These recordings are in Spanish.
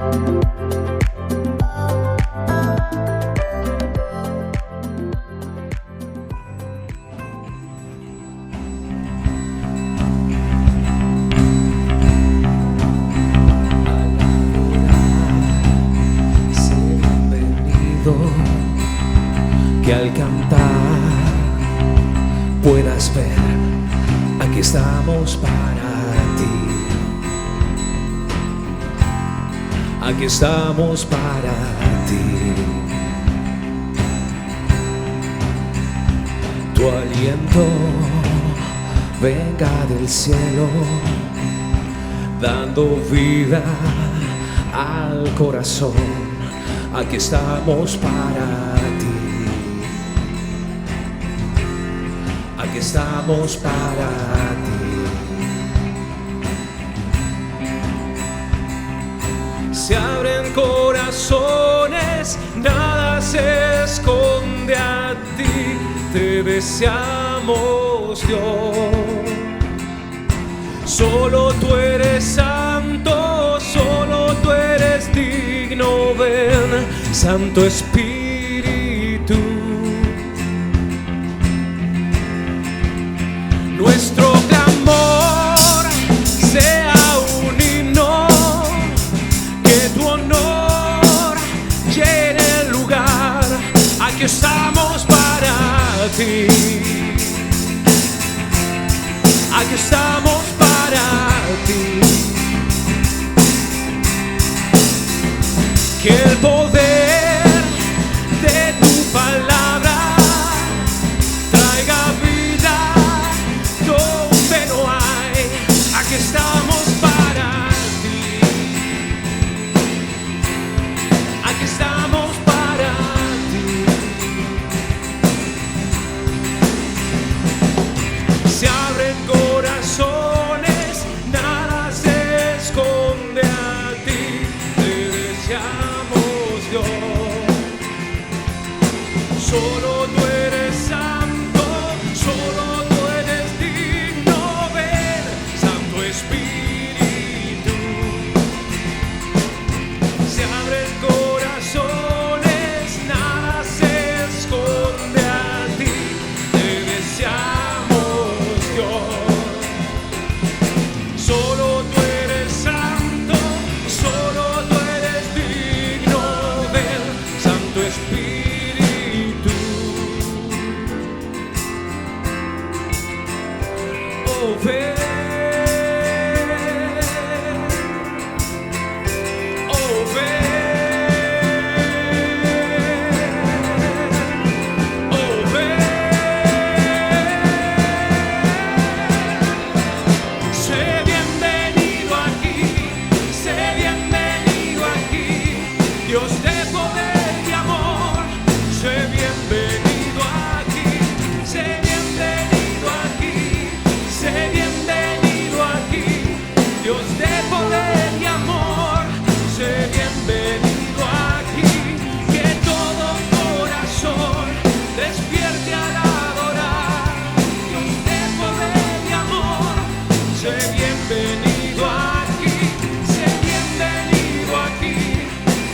Que al cantar puedas ver, aquí estamos para ti. Aquí estamos para ti. Tu aliento venga del cielo, dando vida al corazón. Aquí estamos para ti. Aquí estamos para ti. Se abren corazones, nada se esconde a ti. Te deseamos, Dios. Solo tú eres santo, solo tú eres digno. Ven, Santo Espíritu. Nuestro clamor sea un himno, que tu honor llene el lugar. Aquí estamos para ti. Aquí estamos para ti. Que el poder de tu palabra traiga vida donde no hay. Aquí estamos para ti. Aquí estamos para ti. Se abren corazones, nada se esconde a ti. Te deseamos, Dios. Solo tú eres santo, solo tú eres digno. Ven, Santo Espíritu. Se abren corazones, nada se esconde a ti. Te deseamos, Dios. Solo tú eres santo, solo tú eres digno. Ven, Santo Espíritu. Oh, ven. Oh, ven. Oh, ven. Sé bienvenido aquí, sé bienvenido aquí, Dios de poder y amor. Sé bienvenido aquí, sé bienvenido aquí, sé bienvenido aquí, Dios de poder y amor. Sé bienvenido aquí, que todo corazón despierte al adorar, Dios de poder y amor. Sé bienvenido aquí, sé bienvenido aquí,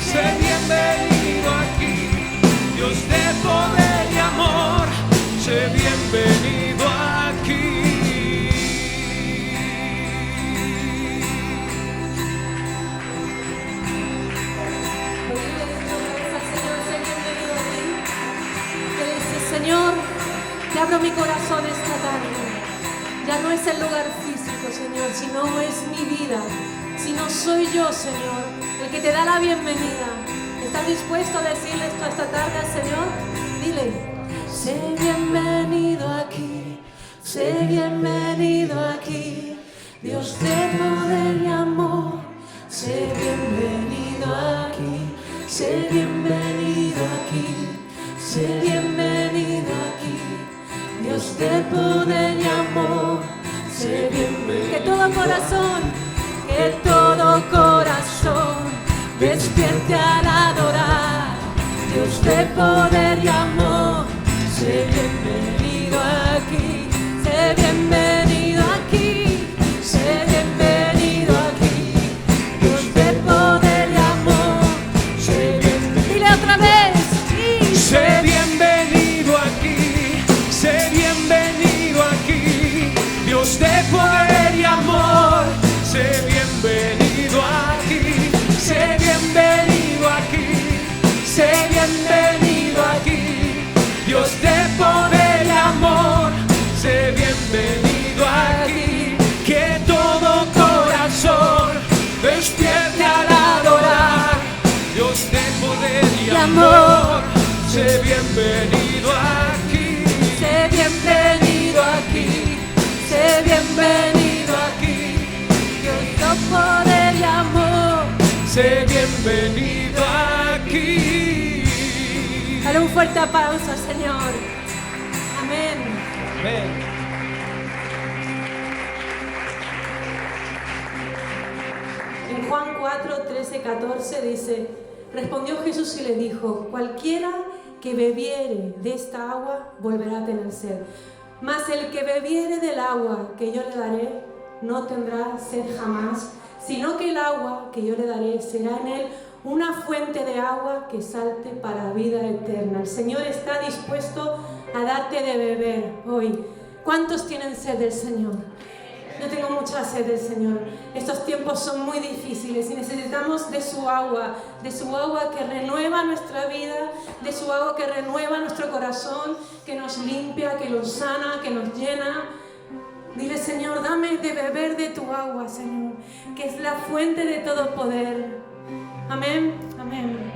sé bienvenido aquí, Dios de poder y amor. Sé bienvenido aquí. Señor, te abro mi corazón esta tarde. Ya no es el lugar físico, Señor, sino es mi vida. Si no soy yo, Señor, el que te da la bienvenida. ¿Estás dispuesto a decirle esto esta tarde al Señor? Dile: sé bienvenido aquí, sé bienvenido aquí, Dios de poder y amor. Sé bienvenido aquí, sé bienvenido aquí, sé bienvenido aquí, Dios de poder y amor. Sé bienvenido. Que todo corazón despierte al adorar, Dios de poder y amor. Sé bienvenido aquí, sé bienvenido aquí, sé bienvenido aquí, Dios de poder y amor. amor. Sé bienvenido aquí. Sé bienvenido aquí. Sé bienvenido aquí. Dios poder y amor. Sé bienvenido aquí. Dale un fuerte aplauso, Señor. Amén. Amén. En Juan 4, 13, 14 dice: respondió Jesús y le dijo: cualquiera que bebiere de esta agua volverá a tener sed. Mas el que bebiere del agua que yo le daré no tendrá sed jamás, sino que el agua que yo le daré será en él una fuente de agua que salte para vida eterna. El Señor está dispuesto a darte de beber hoy. ¿Cuántos tienen sed del Señor? Yo tengo mucha sed del Señor. Estos tiempos son muy difíciles y necesitamos de su agua que renueva nuestra vida, de su agua que renueva nuestro corazón, que nos limpia, que nos sana, que nos llena. Dile: Señor, dame de beber de tu agua, Señor, que es la fuente de todo poder. Amén, amén.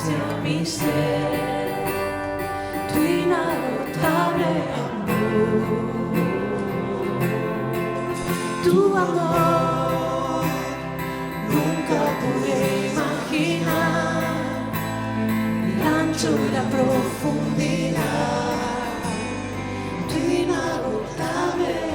sacia mi ser, tu inagotable amor, tu amor, nunca pude imaginar el ancho y la profundidad, tu inagotable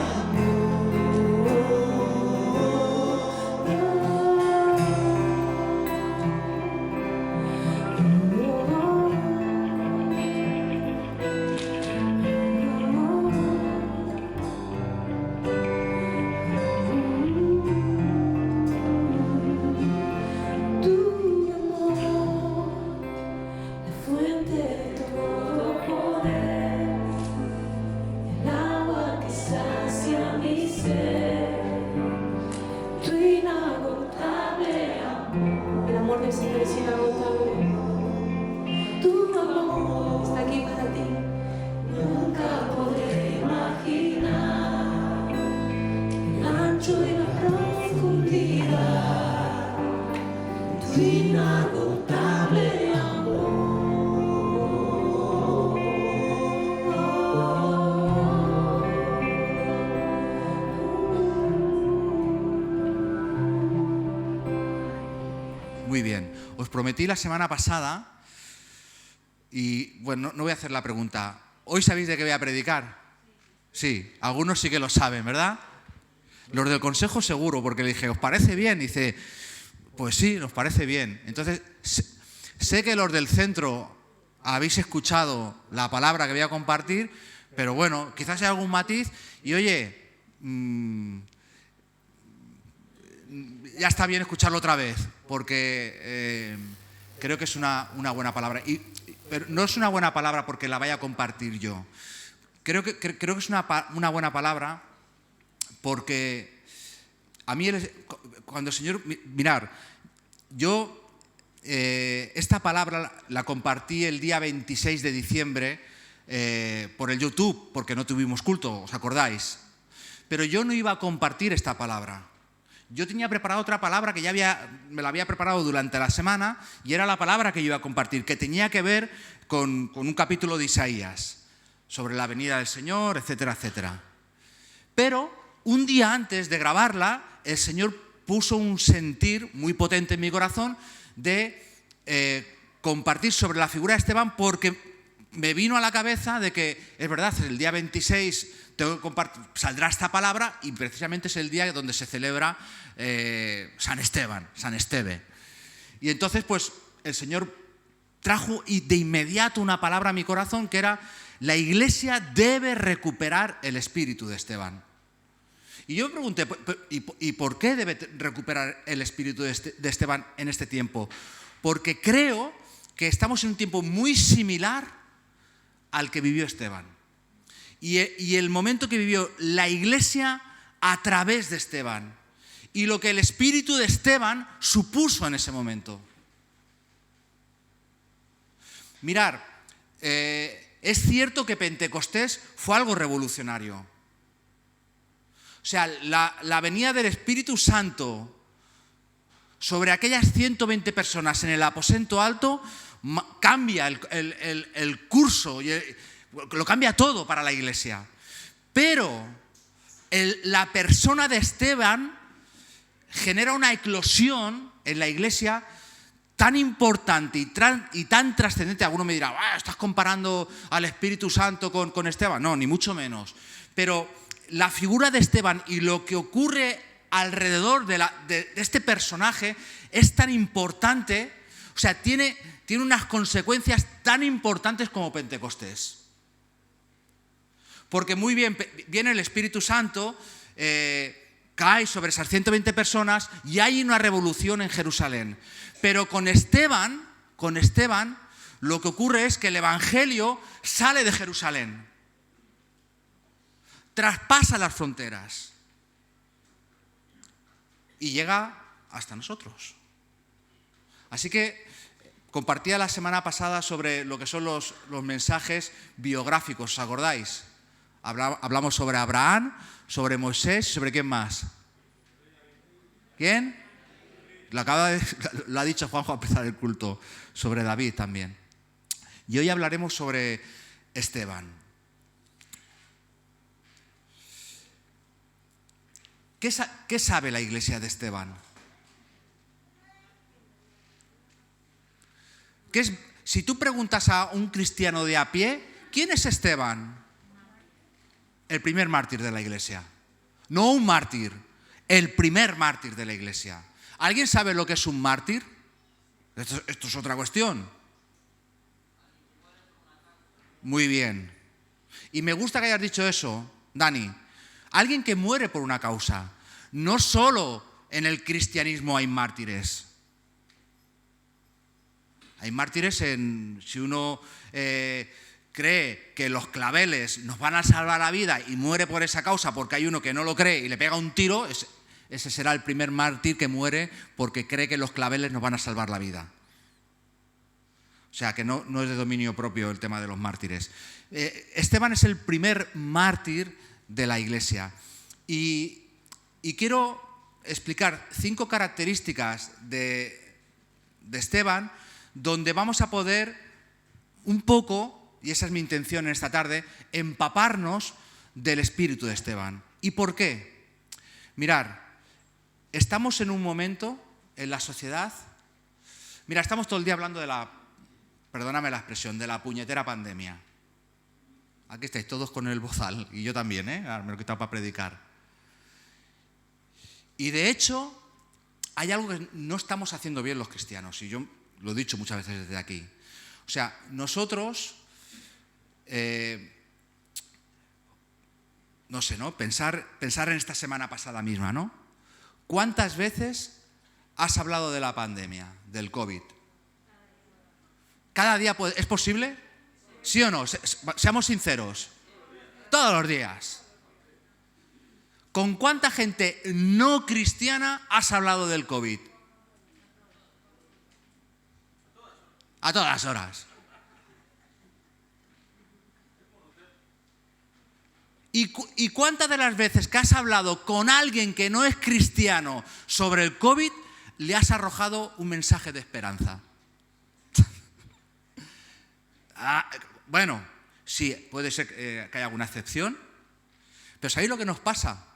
Muy bien, os prometí la semana pasada, y bueno, no voy a hacer la pregunta. ¿Hoy sabéis de qué voy a predicar? Sí, algunos sí que lo saben, ¿verdad? Los del consejo seguro, porque le dije, ¿os parece bien? Y dice, pues sí, nos parece bien. Entonces, sé que los del centro habéis escuchado la palabra que voy a compartir, pero bueno, quizás hay algún matiz, y oye, ya está bien escucharlo otra vez, porque creo que es una buena palabra. Pero no es una buena palabra porque la vaya a compartir yo. Creo que es una buena palabra porque a mí, cuando el Señor... Mirad, yo esta palabra la compartí el día 26 de diciembre por el YouTube, porque no tuvimos culto, ¿os acordáis? Pero yo no iba a compartir esta palabra. Yo tenía preparada otra palabra que me la había preparado durante la semana, y era la palabra que yo iba a compartir, que tenía que ver con un capítulo de Isaías, sobre la venida del Señor, etcétera, etcétera. Pero un día antes de grabarla, el Señor puso un sentir muy potente en mi corazón de compartir sobre la figura de Esteban, porque me vino a la cabeza de que, es verdad, el día 26... saldrá esta palabra, y precisamente es el día donde se celebra San Esteban, San Esteve. Y entonces pues el Señor trajo de inmediato una palabra a mi corazón, que era: la Iglesia debe recuperar el espíritu de Esteban. Y yo me pregunté, ¿y por qué debe recuperar el espíritu de Esteban en este tiempo? Porque creo que estamos en un tiempo muy similar al que vivió Esteban. Y el momento que vivió la Iglesia a través de Esteban, y lo que el espíritu de Esteban supuso en ese momento. Mirad, es cierto que Pentecostés fue algo revolucionario. O sea, la venida del Espíritu Santo sobre aquellas 120 personas en el aposento alto cambia el curso, lo cambia todo para la Iglesia. Pero la persona de Esteban genera una eclosión en la Iglesia tan importante y tan trascendente. Alguno me dirá, ¿estás comparando al Espíritu Santo con Esteban? No, ni mucho menos. Pero la figura de Esteban y lo que ocurre alrededor de este personaje es tan importante, o sea, tiene unas consecuencias tan importantes como Pentecostés. Porque muy bien, viene el Espíritu Santo, cae sobre esas 120 personas y hay una revolución en Jerusalén. Pero con Esteban, lo que ocurre es que el Evangelio sale de Jerusalén, traspasa las fronteras y llega hasta nosotros. Así que compartía la semana pasada sobre lo que son los mensajes biográficos, ¿os acordáis? Hablamos sobre Abraham, sobre Moisés, ¿sobre quién más? ¿Quién? Lo ha dicho Juanjo al empezar el culto, sobre David también. Y hoy hablaremos sobre Esteban. ¿Qué sabe la iglesia de Esteban? Si tú preguntas a un cristiano de a pie, ¿quién es Esteban? El primer mártir de la iglesia. No un mártir, el primer mártir de la iglesia. ¿Alguien sabe lo que es un mártir? Esto es otra cuestión. Muy bien. Y me gusta que hayas dicho eso, Dani. Alguien que muere por una causa. No solo en el cristianismo hay mártires. Hay mártires si uno cree que los claveles nos van a salvar la vida y muere por esa causa porque hay uno que no lo cree y le pega un tiro, ese será el primer mártir que muere porque cree que los claveles nos van a salvar la vida. O sea que no es de dominio propio el tema de los mártires. Esteban es el primer mártir de la iglesia. Y quiero explicar 5 características de Esteban donde vamos a poder un poco, y esa es mi intención en esta tarde, empaparnos del espíritu de Esteban. ¿Y por qué? Mirar, estamos en un momento en la sociedad, estamos todo el día hablando perdóname la expresión, de la puñetera pandemia. Aquí estáis todos con el bozal, y yo también, ahora me lo he quitado para predicar. Y de hecho, hay algo que no estamos haciendo bien los cristianos, y yo lo he dicho muchas veces desde aquí. O sea, nosotros, no sé, ¿no? Pensar en esta semana pasada misma, ¿no? ¿Cuántas veces has hablado de la pandemia, del COVID? ¿Cada día es posible? ¿Sí o no? Seamos sinceros. Todos los días. ¿Con cuánta gente no cristiana has hablado del COVID? A todas horas. ¿Y cuántas de las veces que has hablado con alguien que no es cristiano sobre el COVID le has arrojado un mensaje de esperanza? Bueno, sí, puede ser que haya alguna excepción, pero ¿sabéis lo que nos pasa?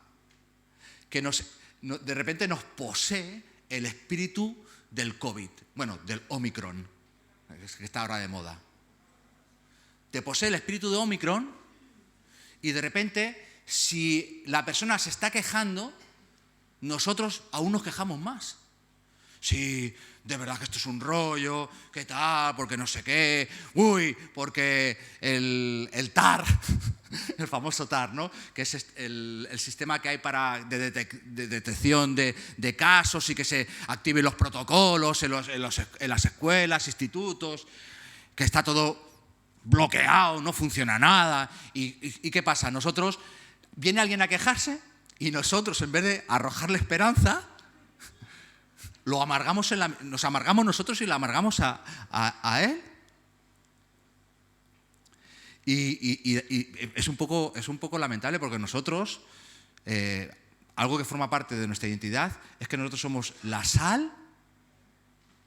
Que de repente nos posee el espíritu del COVID, del Omicron, que está ahora de moda. Te posee el espíritu de Omicron y de repente, si la persona se está quejando, nosotros aún nos quejamos más. Sí, de verdad que esto es un rollo, ¿qué tal? Porque no sé qué, porque el TAR, el famoso TAR, ¿no? Que es el sistema que hay de detección de casos y que se activen los protocolos en las escuelas, institutos, que está todo bloqueado, no funciona nada. ¿Y qué pasa? Viene alguien a quejarse y nosotros, en vez de arrojarle esperanza, nos amargamos nosotros y la amargamos a él. Y es un poco lamentable porque nosotros, algo que forma parte de nuestra identidad, es que nosotros somos la sal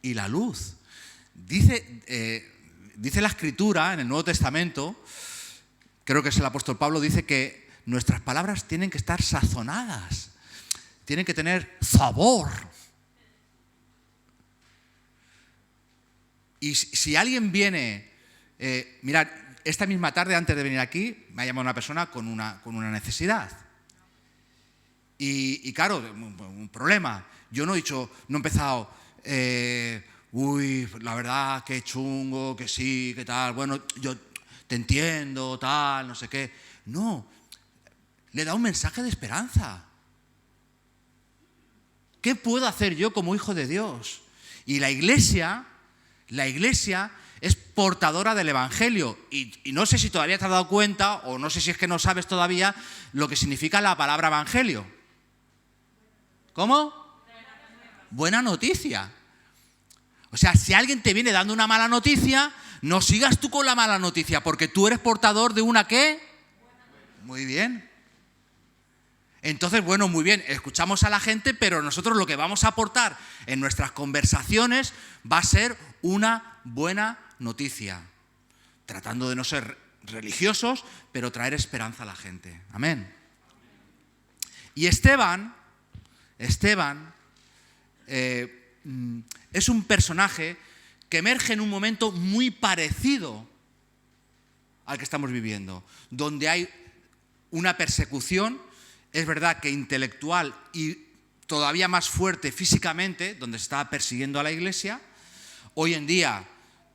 y la luz. Dice la Escritura en el Nuevo Testamento, creo que es el apóstol Pablo, dice que nuestras palabras tienen que estar sazonadas, tienen que tener sabor. Y si alguien viene, mirad, esta misma tarde antes de venir aquí me ha llamado una persona con una necesidad. Y claro, un problema. Yo no he empezado, la verdad, qué chungo, que sí, qué tal, bueno, yo te entiendo, tal, no sé qué. No, le he dado un mensaje de esperanza. ¿Qué puedo hacer yo como hijo de Dios? Y la iglesia es portadora del Evangelio. Y no sé si todavía te has dado cuenta, o no sé si es que no sabes todavía lo que significa la palabra Evangelio. ¿Cómo? Buena noticia. O sea, si alguien te viene dando una mala noticia, no sigas tú con la mala noticia, porque tú eres portador de una ¿qué? Muy bien. Entonces, bueno, muy bien, escuchamos a la gente, pero nosotros lo que vamos a aportar en nuestras conversaciones va a ser una buena noticia, tratando de no ser religiosos, pero traer esperanza a la gente. Amén. Y Esteban es un personaje que emerge en un momento muy parecido al que estamos viviendo, donde hay una persecución, es verdad que intelectual y todavía más fuerte físicamente, donde se estaba persiguiendo a la iglesia. Hoy en día,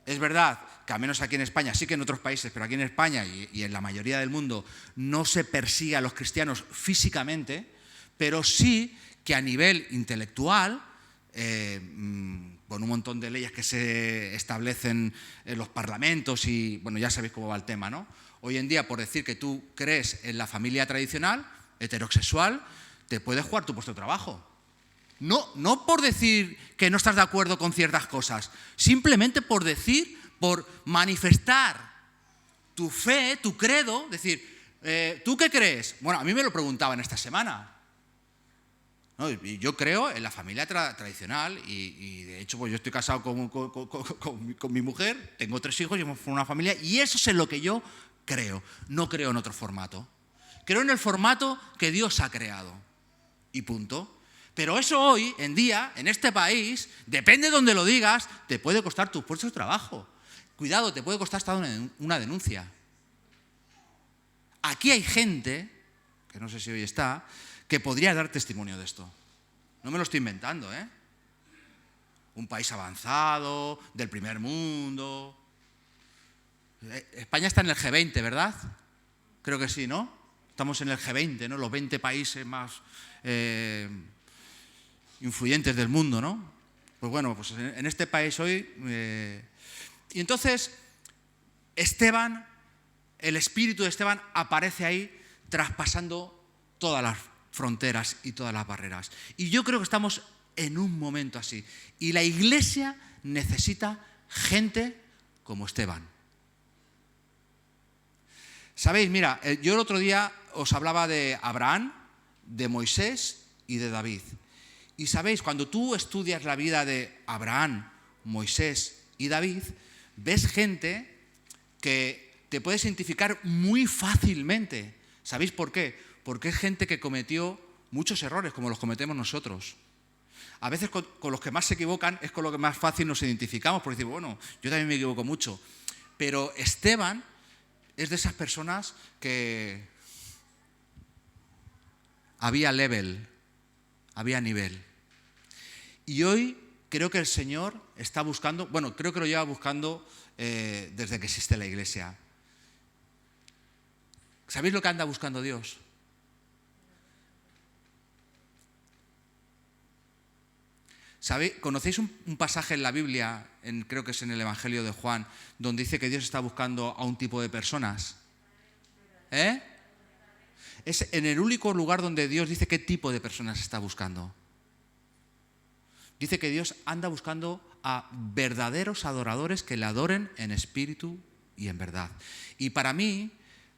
es verdad que al menos aquí en España, sí que en otros países, pero aquí en España y en la mayoría del mundo, no se persigue a los cristianos físicamente, pero sí que a nivel intelectual, con un montón de leyes que se establecen en los parlamentos y, bueno, ya sabéis cómo va el tema, ¿no? Hoy en día, por decir que tú crees en la familia tradicional, heterosexual, te puedes jugar tu puesto de trabajo. No por decir que no estás de acuerdo con ciertas cosas, simplemente por manifestar tu fe, tu credo, decir, ¿tú qué crees? Bueno, a mí me lo preguntaban esta semana. ¿No? Yo creo en la familia tradicional y de hecho pues yo estoy casado con mi mujer, tengo 3 hijos y hemos formado una familia y eso es en lo que yo creo. No creo en otro formato. Creo en el formato que Dios ha creado y punto. Pero eso hoy en día, en este país, depende de donde lo digas, te puede costar tus puestos de trabajo. Cuidado, te puede costar hasta una denuncia. Aquí hay gente, que no sé si hoy está, que podría dar testimonio de esto. No me lo estoy inventando, ¿eh? Un país avanzado, del primer mundo. España está en el G20, ¿verdad? Creo que sí, ¿no? Estamos en el G20, ¿no? Los 20 países más influyentes del mundo, ¿no? Pues bueno, pues en este país hoy... Y entonces, Esteban, el espíritu de Esteban aparece ahí traspasando todas las fronteras y todas las barreras. Y yo creo que estamos en un momento así. Y la iglesia necesita gente como Esteban. ¿Sabéis? Mira, yo el otro día os hablaba de Abraham, de Moisés y de David. Y sabéis, cuando tú estudias la vida de Abraham, Moisés y David, ves gente que te puedes identificar muy fácilmente. ¿Sabéis por qué? Porque es gente que cometió muchos errores, como los cometemos nosotros. A veces con los que más se equivocan es con lo que más fácil nos identificamos, porque decimos, bueno, yo también me equivoco mucho. Pero Esteban es de esas personas que había level, había nivel. Y hoy creo que el Señor está buscando, bueno, creo que lo lleva buscando desde que existe la iglesia. ¿Sabéis lo que anda buscando Dios? ¿Sabéis? ¿Conocéis un pasaje en la Biblia, creo que es en el Evangelio de Juan, donde dice que Dios está buscando a un tipo de personas? Es en el único lugar donde Dios dice qué tipo de personas está buscando. Dice que Dios anda buscando a verdaderos adoradores que le adoren en espíritu y en verdad. Y para mí,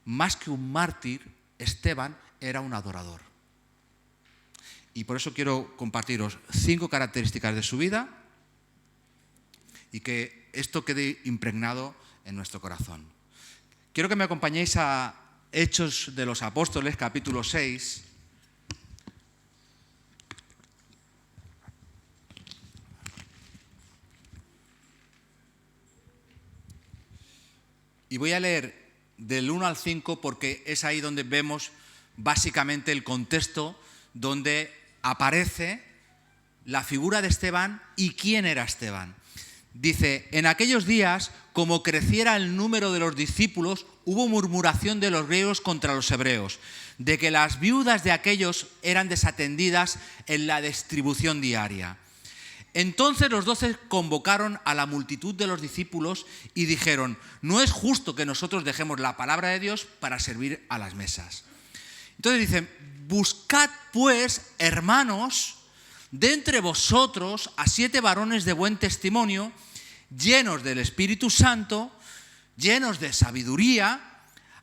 más que un mártir, Esteban era un adorador. Y por eso quiero compartiros 5 características de su vida y que esto quede impregnado en nuestro corazón. Quiero que me acompañéis a Hechos de los Apóstoles, capítulo 6. Y voy a leer del 1 al 5 porque es ahí donde vemos básicamente el contexto donde aparece la figura de Esteban y quién era Esteban. Dice, en aquellos días, como creciera el número de los discípulos, hubo murmuración de los griegos contra los hebreos, de que las viudas de aquellos eran desatendidas en la distribución diaria. Entonces los 12 convocaron a la multitud de los discípulos y dijeron, no es justo que nosotros dejemos la palabra de Dios para servir a las mesas. Entonces dicen, buscad pues, hermanos, de entre vosotros a 7 varones de buen testimonio, llenos del Espíritu Santo, llenos de sabiduría,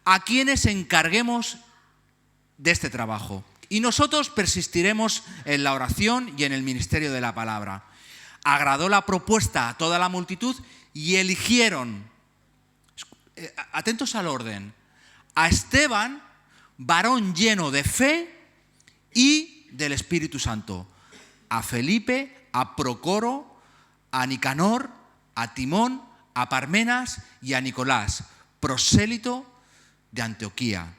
a quienes encarguemos de este trabajo. y nosotros persistiremos en la oración y en el ministerio de la palabra. Agradó la propuesta a toda la multitud y eligieron, atentos al orden, a Esteban, varón lleno de fe y del Espíritu Santo, a Felipe, a Procoro, a Nicanor, a Timón, a Parmenas y a Nicolás, prosélito de Antioquía,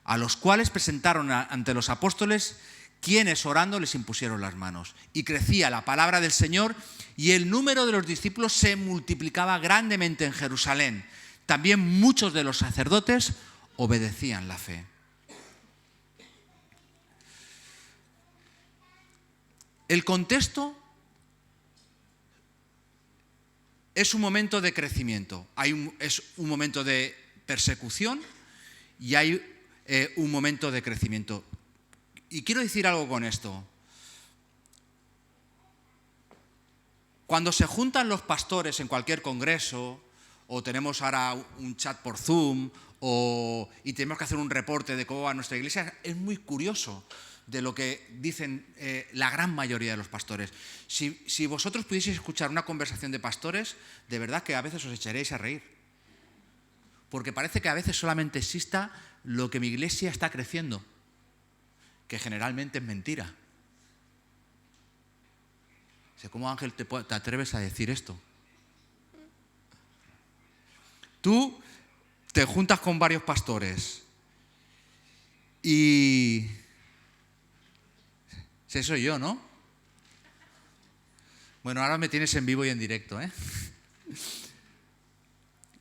a los cuales presentaron ante los apóstoles, quienes orando les impusieron las manos. Y crecía la palabra del Señor y el número de los discípulos se multiplicaba grandemente en Jerusalén. También muchos de los sacerdotes obedecían la fe. El contexto es un momento de crecimiento. Es un momento de persecución y hay un momento de crecimiento. Y quiero decir algo con esto. Cuando se juntan los pastores en cualquier congreso, o tenemos ahora un chat por Zoom, y tenemos que hacer un reporte de cómo va nuestra iglesia, es muy curioso de lo que dicen la gran mayoría de los pastores. Si vosotros pudieseis escuchar una conversación de pastores, de verdad que a veces os echaréis a reír. Porque parece que a veces solamente exista lo que mi iglesia está creciendo, que generalmente es mentira. ¿Cómo, Ángel, te atreves a decir esto? Tú te juntas con varios pastores y... Ese soy yo, ¿no? Bueno, ahora me tienes en vivo y en directo, ¿eh?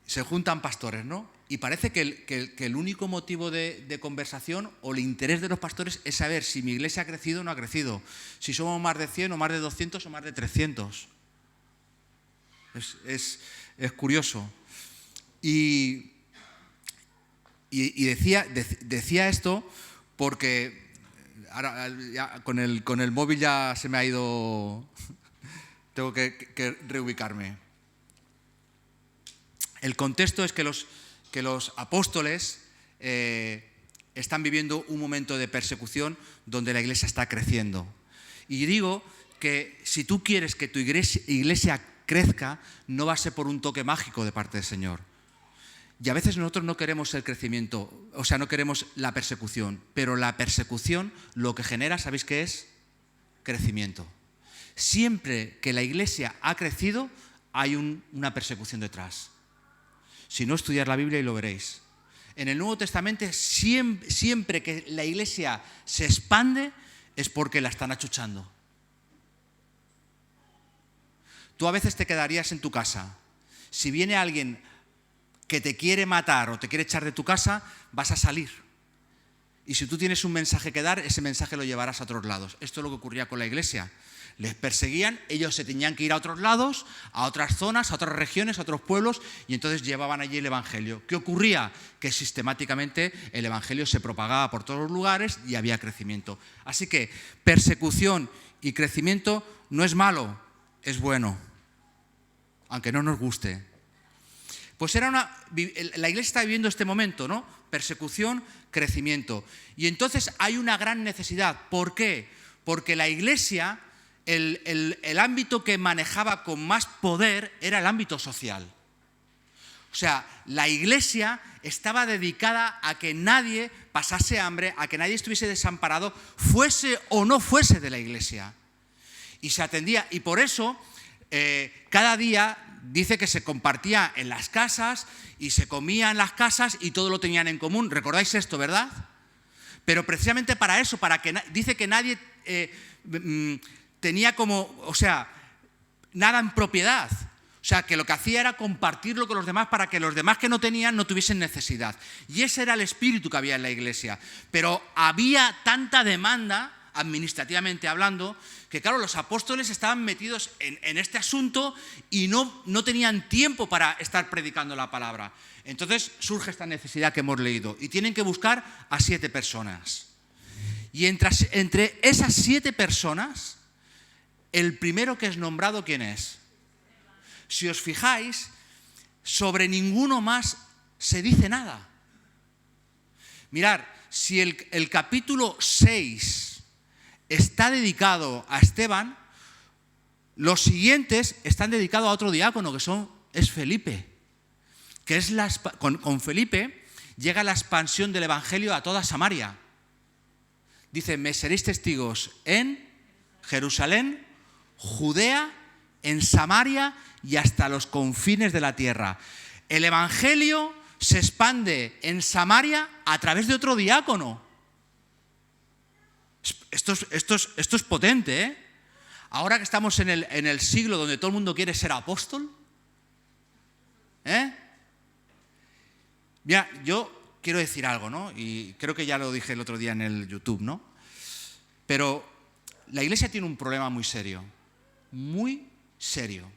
Se juntan pastores, ¿no? Y parece que el único motivo de conversación o el interés de los pastores es saber si mi iglesia ha crecido o no ha crecido. Si somos más de 100 o más de 200 o más de 300. Es curioso. Y decía esto porque ahora ya con el móvil ya se me ha ido, tengo que reubicarme. El contexto es que los apóstoles están viviendo un momento de persecución donde la iglesia está creciendo. Y digo que si tú quieres que tu iglesia crezca, no va a ser por un toque mágico de parte del Señor. Y a veces nosotros no queremos el crecimiento, o sea, no queremos la persecución, pero la persecución lo que genera, ¿sabéis qué es? Crecimiento. Siempre que la iglesia ha crecido, hay una persecución detrás. Si no, estudiar la Biblia y lo veréis. En el Nuevo Testamento, siempre que la iglesia se expande, es porque la están achuchando. Tú a veces te quedarías en tu casa. Si viene alguien que te quiere matar o te quiere echar de tu casa, vas a salir. Y si tú tienes un mensaje que dar, ese mensaje lo llevarás a otros lados. Esto es lo que ocurría con la iglesia. Les perseguían, ellos se tenían que ir a otros lados, a otras zonas, a otras regiones, a otros pueblos, y entonces llevaban allí el evangelio. ¿Qué ocurría? Que sistemáticamente el evangelio se propagaba por todos los lugares y había crecimiento. Así que persecución y crecimiento no es malo, es bueno, aunque no nos guste. Pues la iglesia está viviendo este momento, ¿no? Persecución, crecimiento. Y entonces hay una gran necesidad. ¿Por qué? Porque la iglesia, el ámbito que manejaba con más poder era el ámbito social. O sea, la iglesia estaba dedicada a que nadie pasase hambre, a que nadie estuviese desamparado, fuese o no fuese de la iglesia. Y se atendía, y por eso cada día dice que se compartía en las casas y se comía en las casas y todo lo tenían en común. ¿Recordáis esto, verdad? Pero precisamente para eso, dice que nadie tenía nada en propiedad. O sea, que lo que hacía era compartirlo con los demás para que los demás que no tenían no tuviesen necesidad. Y ese era el espíritu que había en la iglesia. Pero había tanta demanda, administrativamente hablando, que claro, los apóstoles estaban metidos en este asunto y no tenían tiempo para estar predicando la palabra. Entonces surge esta necesidad que hemos leído y tienen que buscar a 7 personas. Y entre esas 7 personas, el primero que es nombrado, ¿quién es? Si os fijáis, sobre ninguno más se dice nada. Mirad, si el capítulo 6 está dedicado a Esteban, los siguientes están dedicados a otro diácono, es Felipe, que es con Felipe llega la expansión del evangelio a toda Samaria. Dice, me seréis testigos en Jerusalén, Judea, en Samaria y hasta los confines de la tierra. El evangelio se expande en Samaria a través de otro diácono. Esto es potente, ¿eh? Ahora que estamos en el siglo donde todo el mundo quiere ser apóstol, ¿eh? Mira, yo quiero decir algo, ¿no? Y creo que ya lo dije el otro día en el YouTube, ¿no? Pero la Iglesia tiene un problema muy serio, muy serio.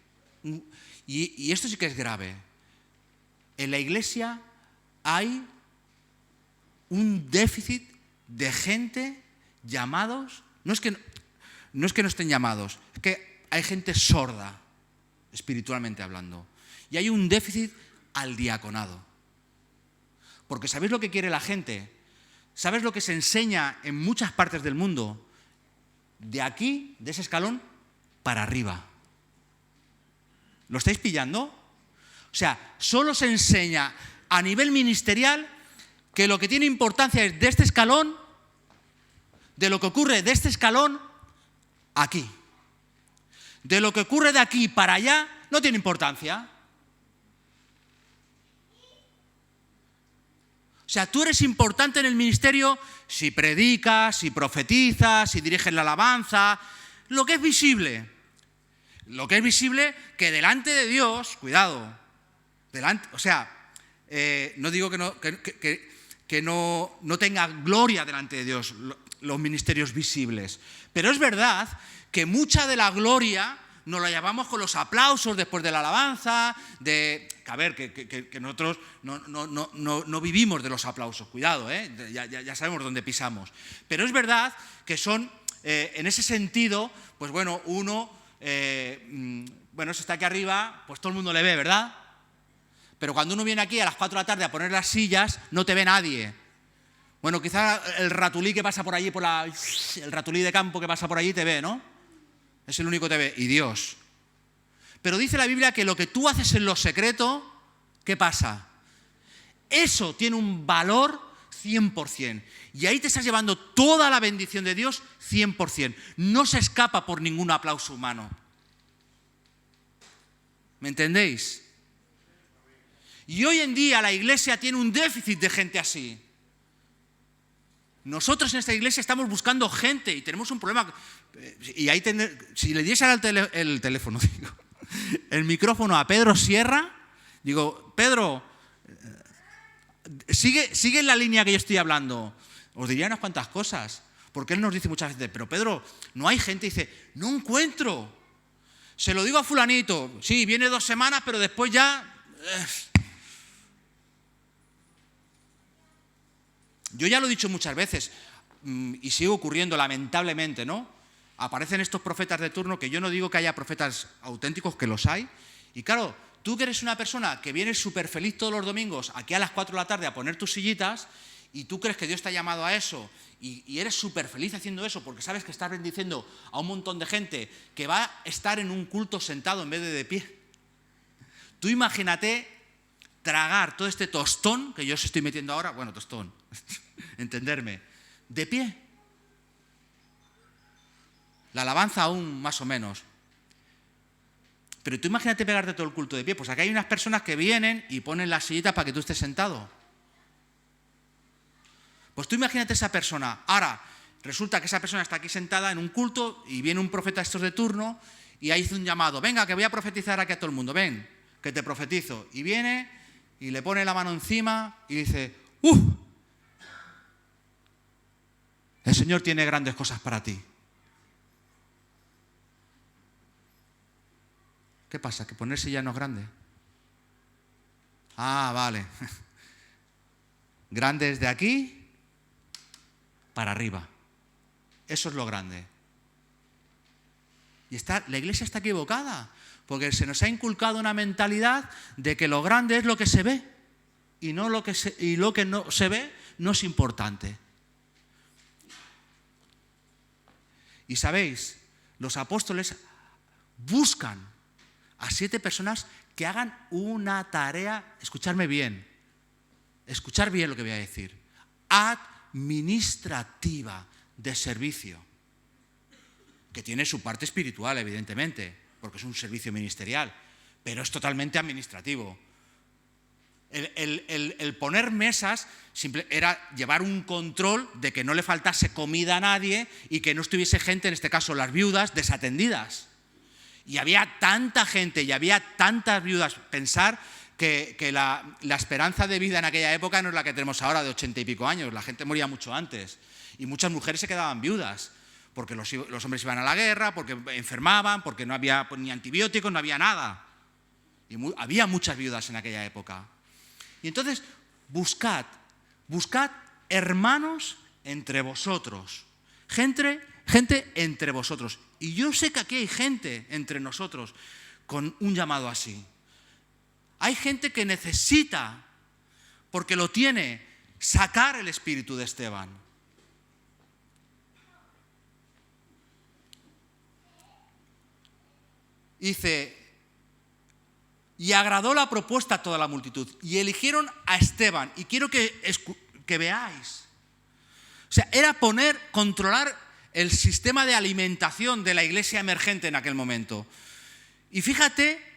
Y esto sí que es grave. En la Iglesia hay un déficit de gente llamados, no es que no estén llamados, es que hay gente sorda, espiritualmente hablando. Y hay un déficit al diaconado. Porque ¿sabéis lo que quiere la gente? ¿Sabes lo que se enseña en muchas partes del mundo? De aquí, de ese escalón, para arriba. ¿Lo estáis pillando? O sea, solo se enseña a nivel ministerial que lo que tiene importancia es de este escalón, de lo que ocurre de este escalón, aquí. De lo que ocurre de aquí para allá, no tiene importancia. O sea, tú eres importante en el ministerio si predicas, si profetizas, si diriges la alabanza, lo que es visible. Lo que es visible que delante de Dios, cuidado, no digo que no tenga gloria delante de Dios los ministerios visibles, pero es verdad que mucha de la gloria nos la llevamos con los aplausos después de la alabanza, que nosotros no vivimos de los aplausos, cuidado, ya sabemos dónde pisamos. Pero es verdad que son, en ese sentido, pues bueno, si está aquí arriba, pues todo el mundo le ve, ¿verdad? Pero cuando uno viene aquí a las 4 de la tarde a poner las sillas, no te ve nadie. Bueno, quizá el ratulí que pasa por allí, el ratulí de campo que pasa por allí te ve, ¿no? Es el único que te ve, y Dios. Pero dice la Biblia que lo que tú haces en lo secreto, ¿qué pasa? Eso tiene un valor 100%. Y ahí te estás llevando toda la bendición de Dios 100%. No se escapa por ningún aplauso humano. ¿Me entendéis? Y hoy en día la Iglesia tiene un déficit de gente así. Nosotros en esta iglesia estamos buscando gente y tenemos un problema. Y ahí si le diese el teléfono, el micrófono a Pedro Sierra, digo, Pedro, sigue en la línea que yo estoy hablando. Os diría unas cuantas cosas, porque él nos dice muchas veces, pero Pedro, no hay gente. Y dice, no encuentro. Se lo digo a fulanito, sí, viene 2 semanas, pero después ya... Yo ya lo he dicho muchas veces, y sigue ocurriendo lamentablemente, ¿no? Aparecen estos profetas de turno, que yo no digo que haya profetas auténticos, que los hay. Y claro, tú que eres una persona que vienes súper feliz todos los domingos, aquí a las 4 de la tarde a poner tus sillitas, y tú crees que Dios te ha llamado a eso, y eres súper feliz haciendo eso, porque sabes que estás bendiciendo a un montón de gente que va a estar en un culto sentado en vez de pie. Tú imagínate tragar todo este tostón que yo os estoy metiendo ahora, bueno, tostón, entenderme, de pie. La alabanza aún más o menos. Pero tú imagínate pegarte todo el culto de pie. Pues aquí hay unas personas que vienen y ponen las sillitas para que tú estés sentado. Pues tú imagínate esa persona. Ahora, resulta que esa persona está aquí sentada en un culto y viene un profeta estos de turno y ahí hace un llamado. Venga, que voy a profetizar aquí a todo el mundo. Ven, que te profetizo. Y viene y le pone la mano encima y dice, el Señor tiene grandes cosas para ti. ¿Qué pasa? ¿Que ponerse ya no es grande? Ah, vale. Grande es de aquí para arriba. Eso es lo grande. Y la iglesia está equivocada, porque se nos ha inculcado una mentalidad de que lo grande es lo que se ve, y lo que no se ve no es importante. Y sabéis, los apóstoles buscan a 7 personas que hagan una tarea, escuchar bien lo que voy a decir, administrativa, de servicio, que tiene su parte espiritual, evidentemente, porque es un servicio ministerial, pero es totalmente administrativo. El poner mesas era llevar un control de que no le faltase comida a nadie y que no estuviese gente, en este caso las viudas, desatendidas. Y había tanta gente y había tantas viudas. Pensar que la esperanza de vida en aquella época no es la que tenemos ahora, de 80 y pico años. La gente moría mucho antes. Y muchas mujeres se quedaban viudas, porque los hombres iban a la guerra, porque enfermaban, porque no había ni antibióticos, no había nada. Y había muchas viudas en aquella época. Y entonces, buscad hermanos entre vosotros, gente entre vosotros. Y yo sé que aquí hay gente entre nosotros con un llamado así. Hay gente que necesita, porque lo tiene, sacar el espíritu de Esteban. Dice, y agradó la propuesta a toda la multitud, y eligieron a Esteban. Y quiero que veáis. O sea, era controlar el sistema de alimentación de la iglesia emergente en aquel momento. Y fíjate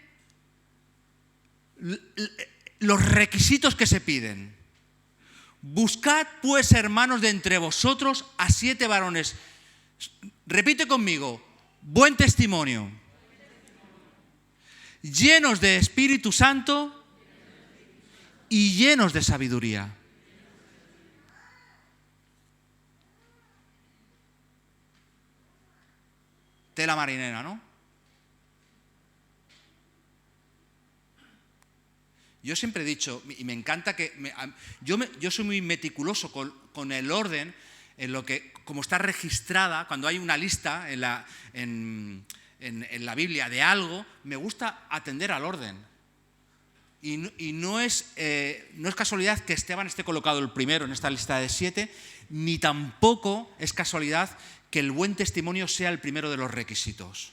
los requisitos que se piden. Buscad pues, hermanos, de entre vosotros a 7 varones. Repite conmigo, buen testimonio, llenos de Espíritu Santo y llenos de sabiduría. Tela marinera, ¿no? Yo siempre he dicho, y me encanta que... Yo soy muy meticuloso con el orden, en lo que, como está registrada, cuando hay una lista en la Biblia de algo, me gusta atender al orden. Y no es casualidad que Esteban esté colocado el primero en esta lista de 7, ni tampoco es casualidad que el buen testimonio sea el primero de los requisitos.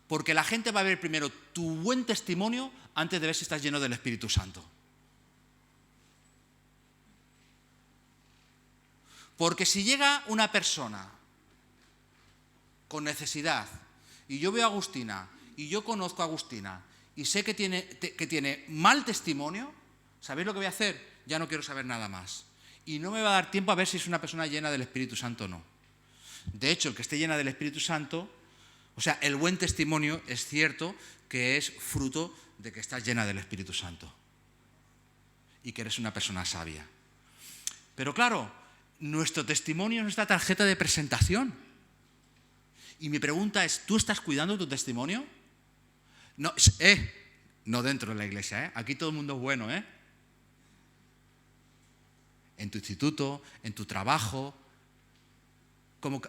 Porque la gente va a ver primero tu buen testimonio antes de ver si estás lleno del Espíritu Santo. Porque si llega una persona con necesidad, y yo veo a Agustina, y yo conozco a Agustina, y sé que tiene mal testimonio, ¿sabéis lo que voy a hacer? Ya no quiero saber nada más. Y no me va a dar tiempo a ver si es una persona llena del Espíritu Santo o no. De hecho, el que esté llena del Espíritu Santo, o sea, el buen testimonio es cierto que es fruto de que estás llena del Espíritu Santo y que eres una persona sabia. Pero claro, nuestro testimonio es nuestra tarjeta de presentación. Y mi pregunta es, ¿tú estás cuidando tu testimonio? No, no dentro de la iglesia, Aquí todo el mundo es bueno, En tu instituto, en tu trabajo.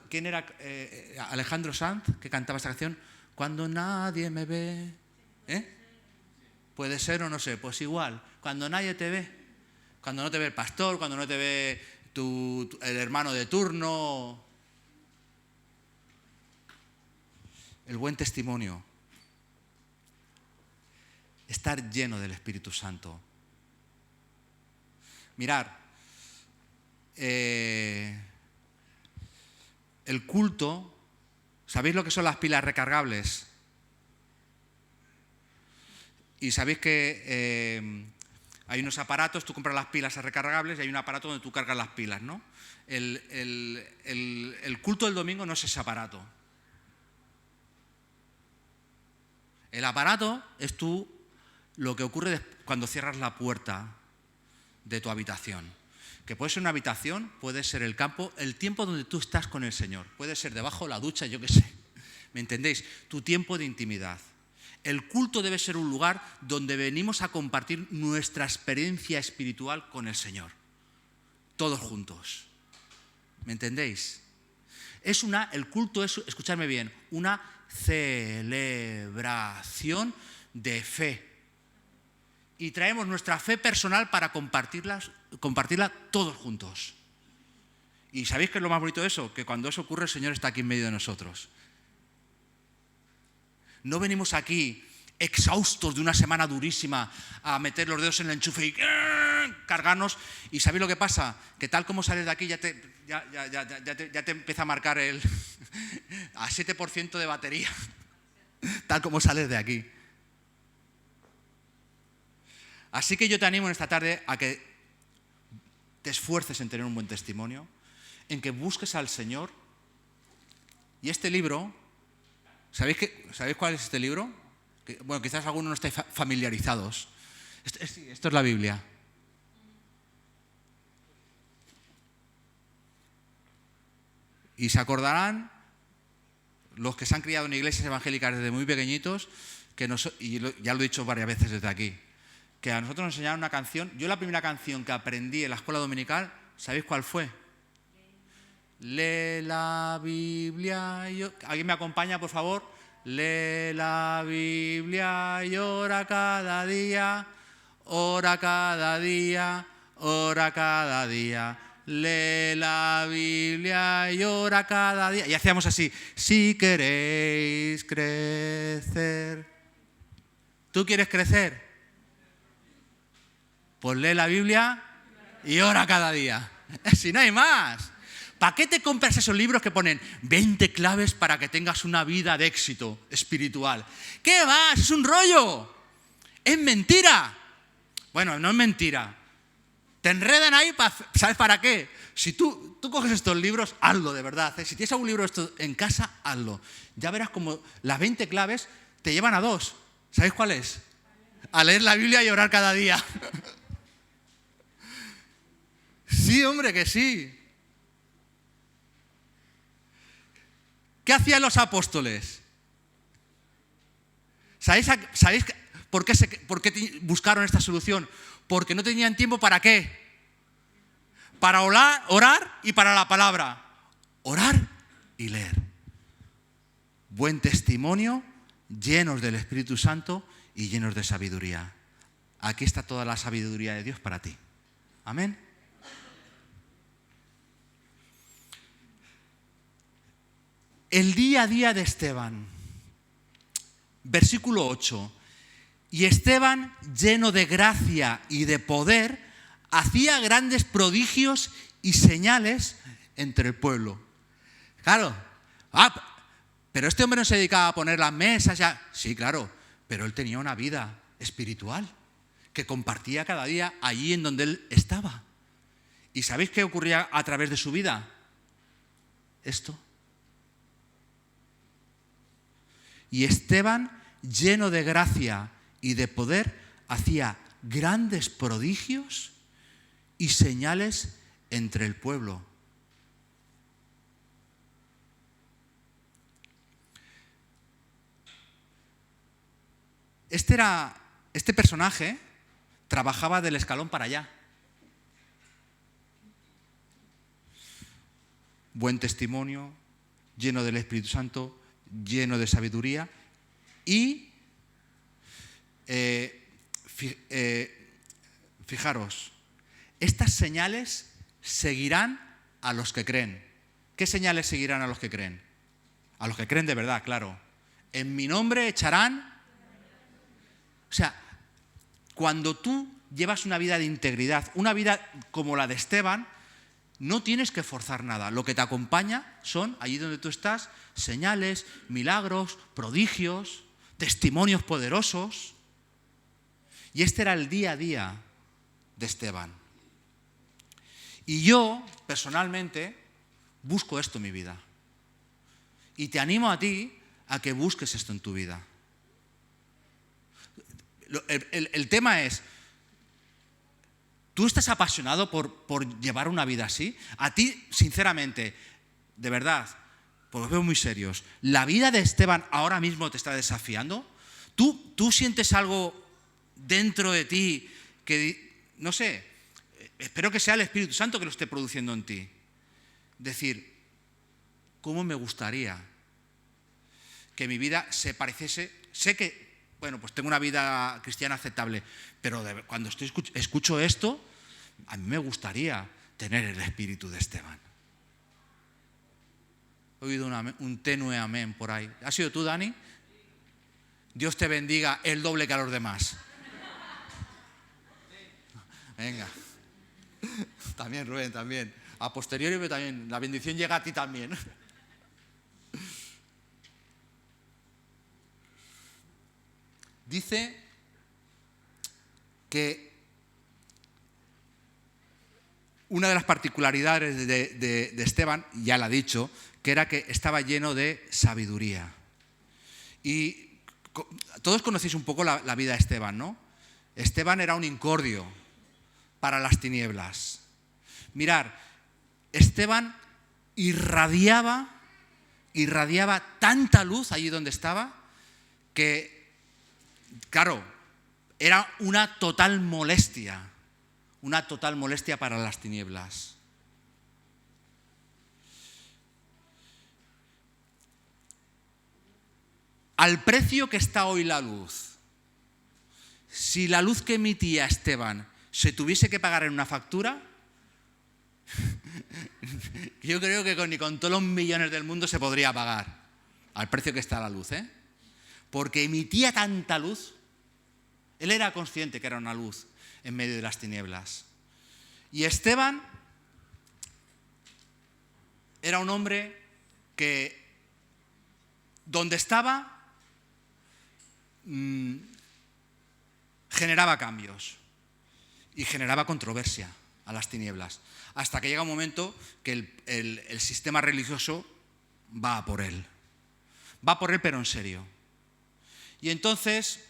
¿Quién era Alejandro Sanz, que cantaba esta canción? Cuando nadie me ve. Puede ser o no sé, pues igual. Cuando nadie te ve. Cuando no te ve el pastor, cuando no te ve el hermano de turno. El buen testimonio. Estar lleno del Espíritu Santo. Mirar. El culto, ¿sabéis lo que son las pilas recargables? Y sabéis que hay unos aparatos, tú compras las pilas recargables y hay un aparato donde tú cargas las pilas, ¿no? El culto del domingo no es ese aparato. El aparato es lo que ocurre cuando cierras la puerta de tu habitación. Que puede ser una habitación, puede ser el campo, el tiempo donde tú estás con el Señor. Puede ser debajo de la ducha, yo qué sé. ¿Me entendéis? Tu tiempo de intimidad. El culto debe ser un lugar donde venimos a compartir nuestra experiencia espiritual con el Señor. Todos juntos. ¿Me entendéis? El culto es, escuchadme bien, una celebración de fe. y traemos nuestra fe personal para compartirla todos juntos. ¿Y sabéis qué es lo más bonito de eso? Que cuando eso ocurre, el Señor está aquí en medio de nosotros. No venimos aquí exhaustos de una semana durísima a meter los dedos en el enchufe y cargarnos. ¿Y sabéis lo que pasa? Que tal como sales de aquí ya te empieza a marcar a 7% de batería. Tal como sales de aquí. Así que yo te animo en esta tarde a que te esfuerces en tener un buen testimonio, en que busques al Señor. Y este libro, ¿sabéis cuál es este libro? Bueno, quizás algunos no estéis familiarizados. Esto es la Biblia. Y se acordarán los que se han criado en iglesias evangélicas desde muy pequeñitos, ya lo he dicho varias veces desde aquí, que a nosotros nos enseñaron una canción. Yo la primera canción que aprendí en la escuela dominical, ¿sabéis cuál fue? Lee la Biblia. ¿Alguien me acompaña, por favor? Lee la Biblia y ora cada día, ora cada día, ora cada día. Lee la Biblia y ora cada día. Y hacíamos así: si queréis crecer. ¿Tú quieres crecer? Pues lee la Biblia y ora cada día. Si no hay más. ¿Para qué te compras esos libros que ponen 20 claves para que tengas una vida de éxito espiritual? ¿Qué vas? Es un rollo. Es mentira. Bueno, no es mentira. Te enredan ahí, ¿sabes para qué? Si tú coges estos libros, hazlo de verdad. Si tienes algún libro de esto en casa, hazlo. Ya verás como las 20 claves te llevan a 2. ¿Sabéis cuál es? A leer la Biblia y orar cada día. Sí, hombre, que sí. ¿Qué hacían los apóstoles? ¿Sabéis por qué buscaron esta solución? Porque no tenían tiempo ¿para qué? Para orar y para la palabra. Orar y leer. Buen testimonio, llenos del Espíritu Santo y llenos de sabiduría. Aquí está toda la sabiduría de Dios para ti. Amén. El día a día de Esteban. Versículo 8. Y Esteban, lleno de gracia y de poder, hacía grandes prodigios y señales entre el pueblo. Claro. Pero este hombre no se dedicaba a poner las mesas ya. Sí, claro. Pero él tenía una vida espiritual que compartía cada día allí en donde él estaba. ¿Y sabéis qué ocurría a través de su vida? Esto. Y Esteban, lleno de gracia y de poder, hacía grandes prodigios y señales entre el pueblo. Este personaje trabajaba del escalón para allá. Buen testimonio, lleno del Espíritu Santo, lleno de sabiduría y fijaros, estas señales seguirán a los que creen. ¿Qué señales seguirán a los que creen? A los que creen de verdad, claro. En mi nombre echarán. O sea, cuando tú llevas una vida de integridad, una vida como la de Esteban, no tienes que forzar nada. Lo que te acompaña son, allí donde tú estás, señales, milagros, prodigios, testimonios poderosos. Y este era el día a día de Esteban. Y yo, personalmente, busco esto en mi vida. Y te animo a ti a que busques esto en tu vida. El tema es, ¿tú estás apasionado por llevar una vida así? A ti, sinceramente, de verdad, pues los veo muy serios. ¿La vida de Esteban ahora mismo te está desafiando? ¿Tú sientes algo dentro de ti que, no sé, espero que sea el Espíritu Santo que lo esté produciendo en ti? Decir, ¿cómo me gustaría que mi vida se pareciese? Sé que bueno, pues tengo una vida cristiana aceptable, pero cuando escucho esto, a mí me gustaría tener el espíritu de Esteban. He oído un tenue amén por ahí. ¿Has sido tú, Dani? Dios te bendiga el doble que a los demás. Venga. También, Rubén, también. A posteriori, pero también. La bendición llega a ti también. Dice que una de las particularidades de Esteban, ya lo ha dicho, que era que estaba lleno de sabiduría. Y todos conocéis un poco la vida de Esteban, ¿no? Esteban era un incordio para las tinieblas. Mirar, Esteban irradiaba tanta luz allí donde estaba que, claro, era una total molestia para las tinieblas. Al precio que está hoy la luz, si la luz que emitía Esteban se tuviese que pagar en una factura, yo creo que ni con todos los millones del mundo se podría pagar al precio que está la luz, ¿eh? Porque emitía tanta luz. Él era consciente que era una luz en medio de las tinieblas. Y Esteban era un hombre que donde estaba generaba cambios y generaba controversia a las tinieblas, hasta que llega un momento que el sistema religioso va a por él. Va por él, pero en serio. Y entonces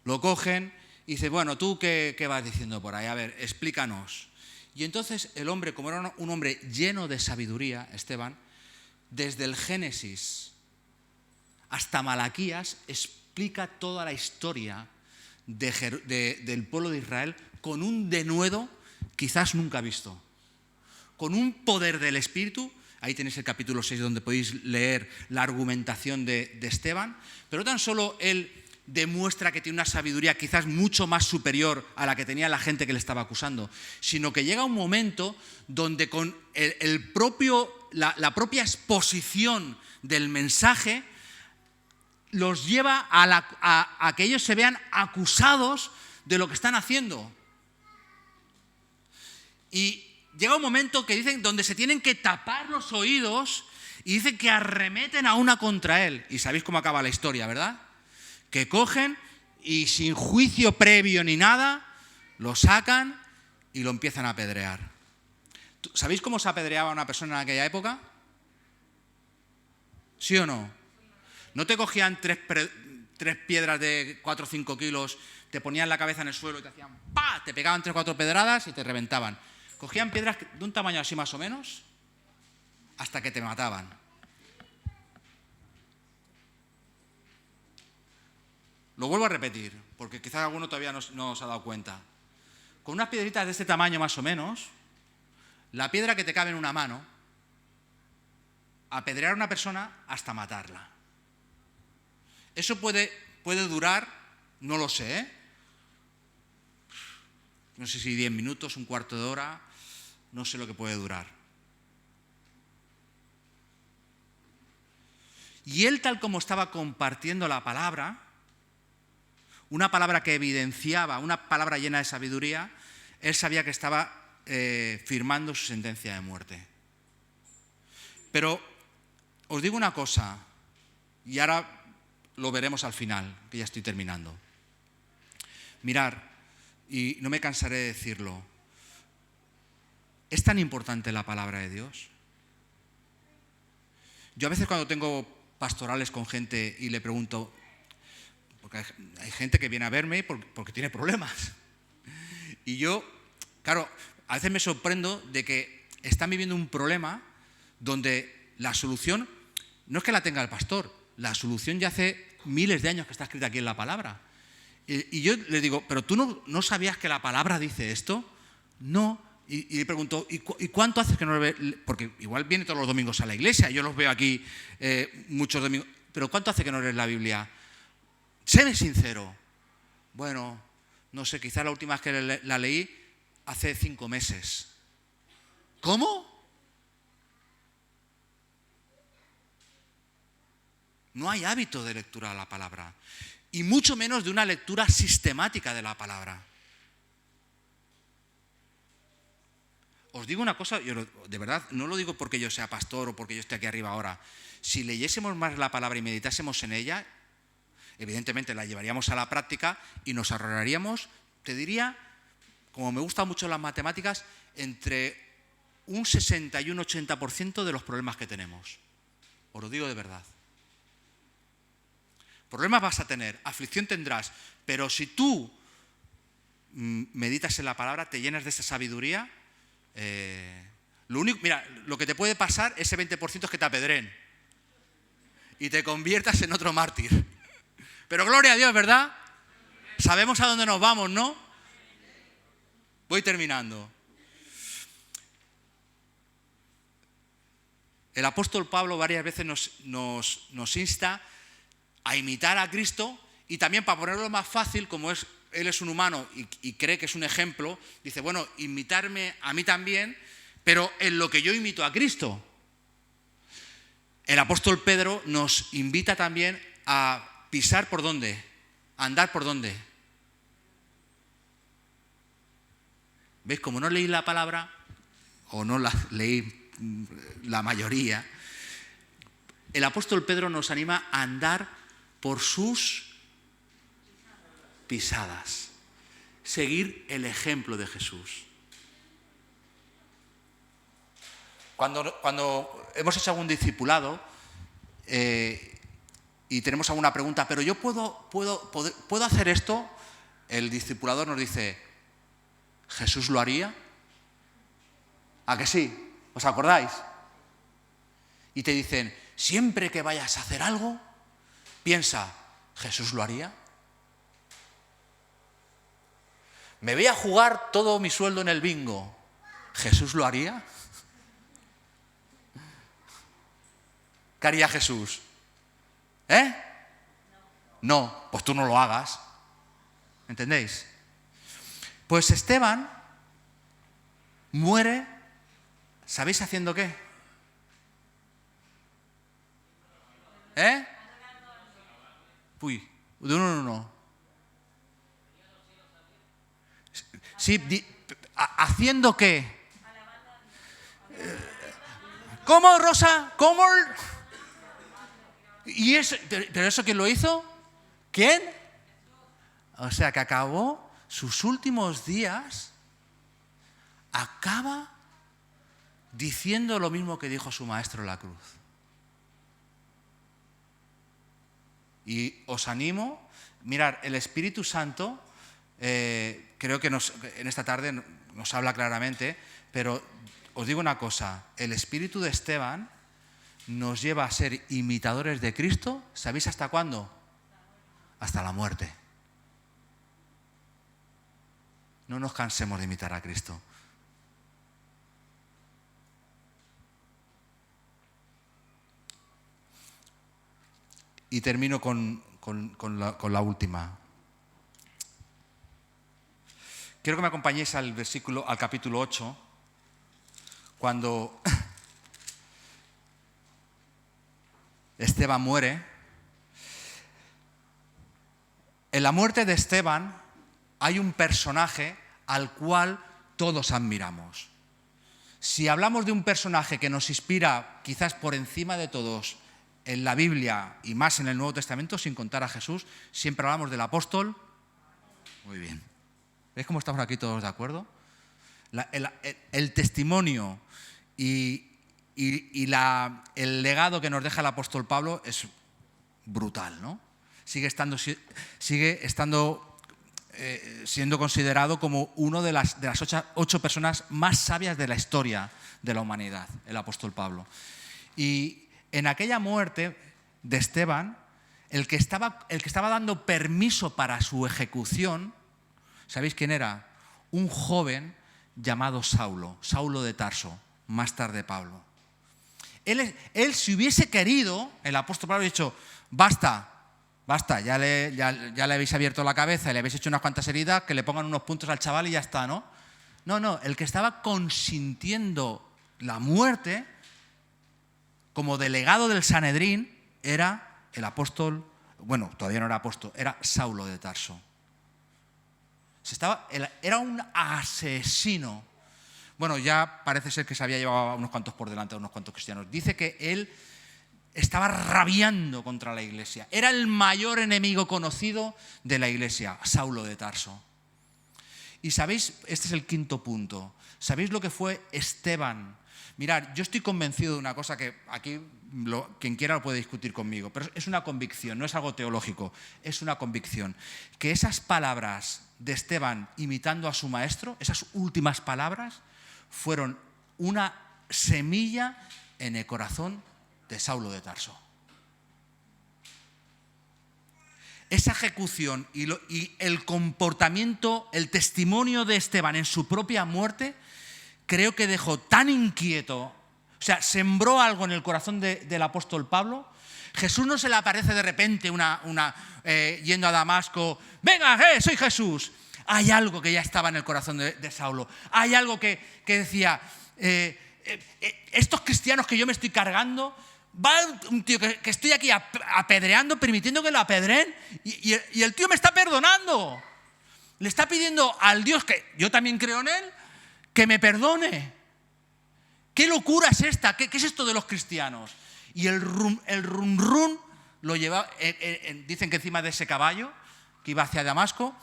lo cogen y dice, bueno, ¿tú qué vas diciendo por ahí? A ver, explícanos. Y entonces el hombre, como era un hombre lleno de sabiduría, Esteban, desde el Génesis hasta Malaquías, explica toda la historia del pueblo de Israel con un denuedo quizás nunca visto, con un poder del Espíritu. Ahí tenéis el capítulo 6 donde podéis leer la argumentación de Esteban, pero no tan solo él demuestra que tiene una sabiduría quizás mucho más superior a la que tenía la gente que le estaba acusando, sino que llega un momento donde con la propia exposición del mensaje los lleva a que ellos se vean acusados de lo que están haciendo. Y llega un momento que dicen donde se tienen que tapar los oídos y dicen que arremeten a una contra él. Y sabéis cómo acaba la historia, ¿verdad? Que cogen y sin juicio previo ni nada, lo sacan y lo empiezan a apedrear. ¿Sabéis cómo se apedreaba a una persona en aquella época? ¿Sí o no? No te cogían tres piedras de 4 o 5 kilos, te ponían la cabeza en el suelo y te hacían ¡pa! Te pegaban 3 o 4 pedradas y te reventaban. Cogían piedras de un tamaño así más o menos hasta que te mataban. Lo vuelvo a repetir, porque quizás alguno todavía no se ha dado cuenta. Con unas piedritas de este tamaño más o menos, la piedra que te cabe en una mano, apedrear a una persona hasta matarla. Eso puede durar, no lo sé, ¿eh? No sé si 10 minutos, un cuarto de hora, no sé lo que puede durar. Y él, tal como estaba compartiendo la palabra, una palabra que evidenciaba, una palabra llena de sabiduría, él sabía que estaba firmando su sentencia de muerte. Pero os digo una cosa, y ahora lo veremos al final, que ya estoy terminando. Mirar, y no me cansaré de decirlo, ¿es tan importante la palabra de Dios? Yo a veces cuando tengo pastorales con gente y le pregunto, porque hay gente que viene a verme porque tiene problemas, y yo, claro, a veces me sorprendo de que están viviendo un problema donde la solución no es que la tenga el pastor, la solución ya hace miles de años que está escrita aquí en la palabra. Y yo le digo, ¿pero tú no sabías que la palabra dice esto? No. Y le pregunto, ¿y cuánto haces que no lo ves? Porque igual viene todos los domingos a la iglesia, yo los veo aquí muchos domingos, pero ¿cuánto hace que no lees la Biblia? Séme sincero. Bueno, no sé, quizás la última vez que la leí hace 5 meses. ¿Cómo? No hay hábito de lectura de la palabra, y mucho menos de una lectura sistemática de la palabra. Os digo una cosa, yo de verdad no lo digo porque yo sea pastor o porque yo esté aquí arriba ahora. Si leyésemos más la palabra y meditásemos en ella, evidentemente la llevaríamos a la práctica y nos ahorraríamos, te diría, como me gustan mucho las matemáticas, entre un 60 y un 80% de los problemas que tenemos. Os lo digo de verdad. Problemas vas a tener, aflicción tendrás, pero si tú meditas en la palabra, te llenas de esa sabiduría, lo que te puede pasar, ese 20% es que te apedreen y te conviertas en otro mártir. Pero gloria a Dios, ¿verdad? Sabemos a dónde nos vamos, ¿no? Voy terminando. El apóstol Pablo varias veces nos insta a imitar a Cristo, y también, para ponerlo más fácil, como él es un humano y cree que es un ejemplo, dice, bueno, imitarme a mí también, pero en lo que yo imito a Cristo. El apóstol Pedro nos invita también a pisar por dónde, a andar por dónde. ¿Veis? Como no leí la palabra, o no la leí la mayoría, el apóstol Pedro nos anima a andar por sus pisadas, seguir el ejemplo de Jesús. Cuando hemos hecho algún discipulado y tenemos alguna pregunta, pero yo puedo hacer esto, el discipulador nos dice, ¿Jesús lo haría? ¿A que sí? ¿Os acordáis? Y te dicen, siempre que vayas a hacer algo, piensa, ¿Jesús lo haría? Me voy a jugar todo mi sueldo en el bingo, ¿Jesús lo haría? ¿Qué haría Jesús? No, pues tú no lo hagas. ¿Entendéis? Pues Esteban muere, ¿sabéis haciendo qué? Uy, no. Sí, ¿haciendo qué? ¿Cómo, Rosa? ¿Cómo? ¿Pero eso quién lo hizo? ¿Quién? O sea, que acabó sus últimos días, acaba diciendo lo mismo que dijo su maestro en la cruz. Y os animo, mirar, el Espíritu Santo, creo que en esta tarde nos habla claramente, pero os digo una cosa, el espíritu de Esteban nos lleva a ser imitadores de Cristo, ¿sabéis hasta cuándo? Hasta la muerte. No nos cansemos de imitar a Cristo. Y termino con la última. Quiero que me acompañéis al capítulo 8, cuando Esteban muere. En la muerte de Esteban hay un personaje al cual todos admiramos. Si hablamos de un personaje que nos inspira quizás por encima de todos en la Biblia y más en el Nuevo Testamento, sin contar a Jesús, siempre hablamos del apóstol. Muy bien. ¿Veis cómo estamos aquí todos de acuerdo? El testimonio y el legado que nos deja el apóstol Pablo es brutal, ¿no? Sigue estando siendo considerado como uno de las 8 personas más sabias de la historia de la humanidad, el apóstol Pablo. Y en aquella muerte de Esteban, el que estaba dando permiso para su ejecución, ¿sabéis quién era? Un joven llamado Saulo de Tarso, más tarde Pablo. Él si hubiese querido, el apóstol Pablo ha dicho, basta, basta, ya le habéis abierto la cabeza y le habéis hecho unas cuantas heridas, que le pongan unos puntos al chaval y ya está, ¿no? No, el que estaba consintiendo la muerte como delegado del Sanedrín era el apóstol, bueno, todavía no era apóstol, era Saulo de Tarso. Era un asesino. Bueno, ya parece ser que se había llevado a unos cuantos por delante, a unos cuantos cristianos. Dice que él estaba rabiando contra la iglesia. Era el mayor enemigo conocido de la iglesia, Saulo de Tarso. Y sabéis, este es el quinto punto, ¿sabéis lo que fue Esteban? Mirad, yo estoy convencido de una cosa que aquí quien quiera lo puede discutir conmigo, pero es una convicción, no es algo teológico, es una convicción. Que esas palabras de Esteban imitando a su maestro, esas últimas palabras, fueron una semilla en el corazón de Saulo de Tarso. Esa ejecución y el comportamiento, el testimonio de Esteban en su propia muerte, creo que dejó tan inquieto, o sea, sembró algo en el corazón del apóstol Pablo. Jesús no se le aparece de repente yendo a Damasco, venga, soy Jesús. Hay algo que ya estaba en el corazón de Saulo. Hay algo que decía, estos cristianos que yo me estoy cargando, va un tío que estoy aquí apedreando, permitiendo que lo apedreen, y el tío me está perdonando. Le está pidiendo al Dios, que yo también creo en él, que me perdone. ¿Qué locura es esta? ¿Qué es esto de los cristianos? Y el rum lo llevaba, dicen que encima de ese caballo que iba hacia Damasco,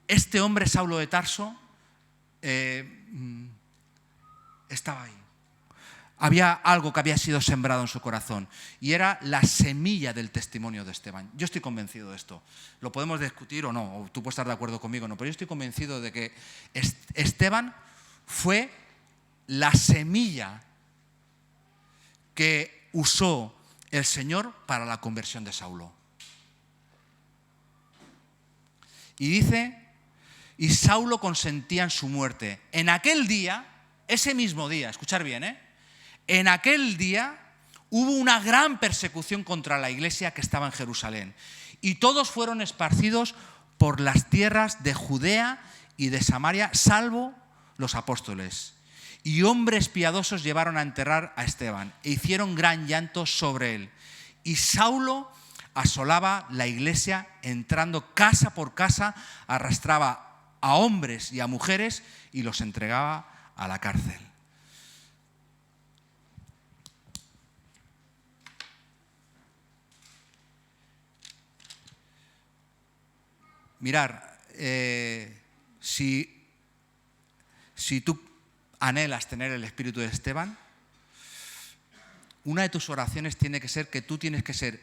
este hombre, Saulo de Tarso, estaba ahí. Había algo que había sido sembrado en su corazón y era la semilla del testimonio de Esteban. Yo estoy convencido de esto. Lo podemos discutir o no, o tú puedes estar de acuerdo conmigo o no, pero yo estoy convencido de que Esteban fue la semilla que usó el Señor para la conversión de Saulo. Y dice, y Saulo consentía en su muerte. En aquel día, ese mismo día, escuchar bien, en aquel día hubo una gran persecución contra la iglesia que estaba en Jerusalén. Y todos fueron esparcidos por las tierras de Judea y de Samaria, salvo los apóstoles. Y hombres piadosos llevaron a enterrar a Esteban e hicieron gran llanto sobre él. Y Saulo asolaba la iglesia, entrando casa por casa, arrastraba a hombres y a mujeres y los entregaba a la cárcel. Mirar, si tú anhelas tener el espíritu de Esteban, una de tus oraciones tiene que ser que tú tienes que ser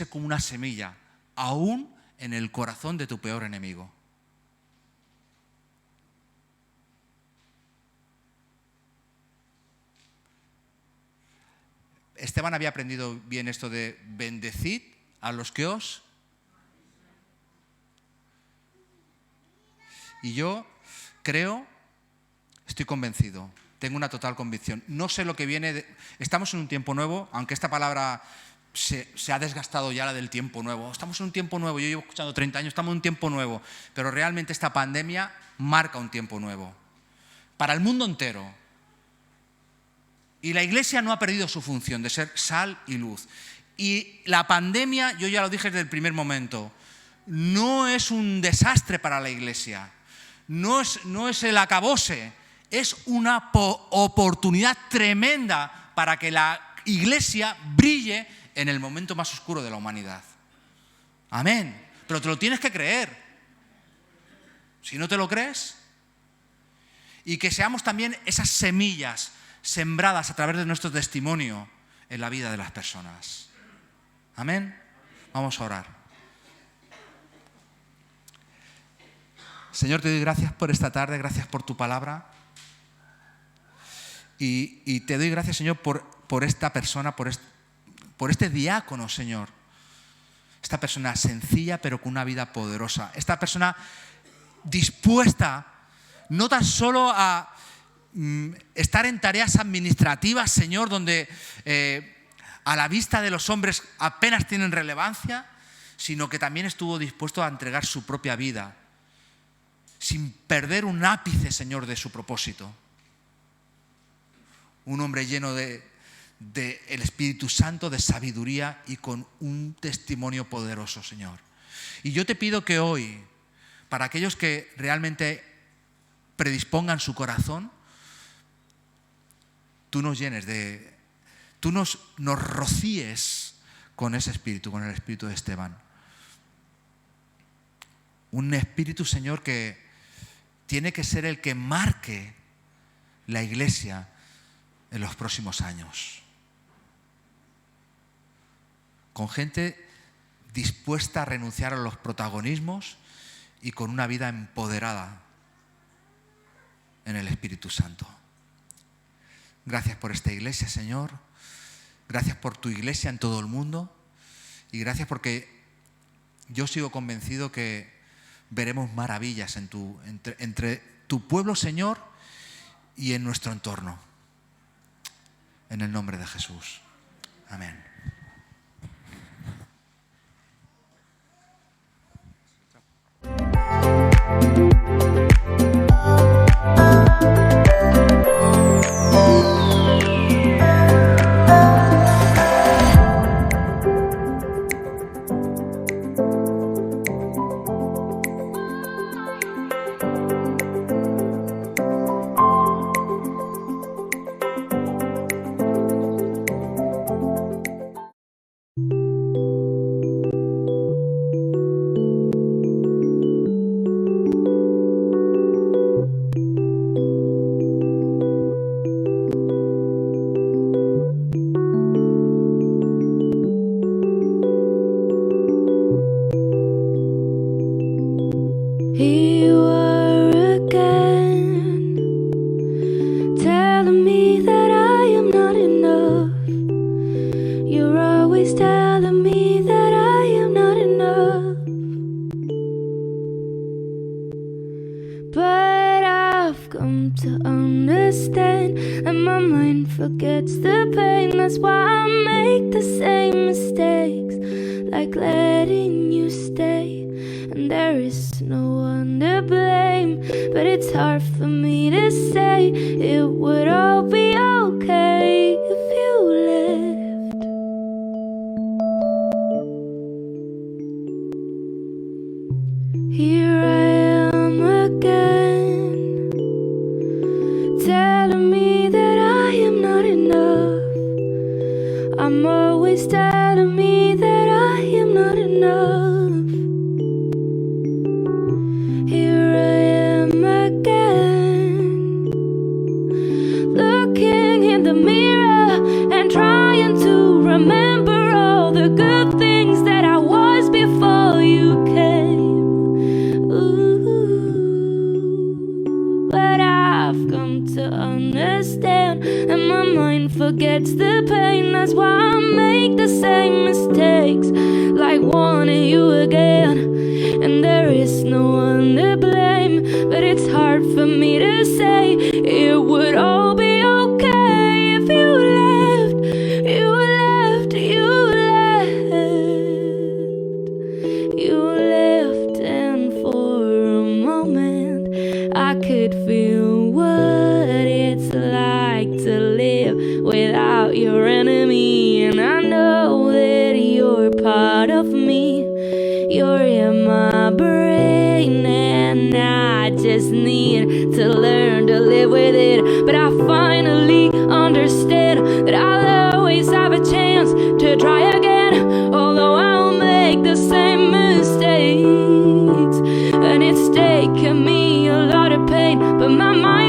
como una semilla, aún en el corazón de tu peor enemigo. Esteban había aprendido bien esto de bendecid a los que os... Y yo creo, estoy convencido, tengo una total convicción. No sé lo que viene. Estamos en un tiempo nuevo, aunque esta palabra se ha desgastado ya, la del tiempo nuevo. Estamos en un tiempo nuevo, yo llevo escuchando 30 años, estamos en un tiempo nuevo. Pero realmente esta pandemia marca un tiempo nuevo. Para el mundo entero. Y la iglesia no ha perdido su función de ser sal y luz. Y la pandemia, yo ya lo dije desde el primer momento, no es un desastre para la iglesia. No es el acabose, es una oportunidad tremenda para que la iglesia brille en el momento más oscuro de la humanidad. Amén. Pero te lo tienes que creer. Si no te lo crees, y que seamos también esas semillas sembradas a través de nuestro testimonio en la vida de las personas. Amén. Vamos a orar. Señor, te doy gracias por esta tarde, gracias por tu palabra. Y te doy gracias, Señor, por esta persona, por este diácono, Señor. Esta persona sencilla, pero con una vida poderosa. Esta persona dispuesta no tan solo a estar en tareas administrativas, Señor, donde a la vista de los hombres apenas tienen relevancia, sino que también estuvo dispuesto a entregar su propia vida, sin perder un ápice, Señor, de su propósito. Un hombre lleno de el Espíritu Santo, de sabiduría y con un testimonio poderoso, Señor. Y yo te pido que hoy, para aquellos que realmente predispongan su corazón, tú nos llenes tú nos rocíes con ese espíritu, con el espíritu de Esteban. Un espíritu, Señor, que tiene que ser el que marque la iglesia en los próximos años. Con gente dispuesta a renunciar a los protagonismos y con una vida empoderada en el Espíritu Santo. Gracias por esta iglesia, Señor. Gracias por tu iglesia en todo el mundo. Y gracias porque yo sigo convencido que veremos maravillas entre tu pueblo, Señor, y en nuestro entorno. En el nombre de Jesús. Amén. Forgets the pain, that's why I make the same mistakes, like letting you stay, and there is no one to blame, but it's hard for me to say it would all be okay if you left. Here I am again, telling me that I am not enough. I'm always telling me that I am not enough. Here I am again, looking in the mirror and trying to remember all the good things that I was before you came. Ooh, but I've come to understand, and my mind forgets the pain. That's why I make the same mistakes, like wanting you again, and there is no one to blame, but it's hard for me to say it would all be okay if you left, you left, you left, you left, and for a moment I could feel what it's like to live without your enemy, and I know that you're part of me. You're in my brain, and I just need to learn to live with it. But I finally understand that I'll always have a chance to try again, although I'll make the same mistakes, and it's taken me a lot of pain, but my mind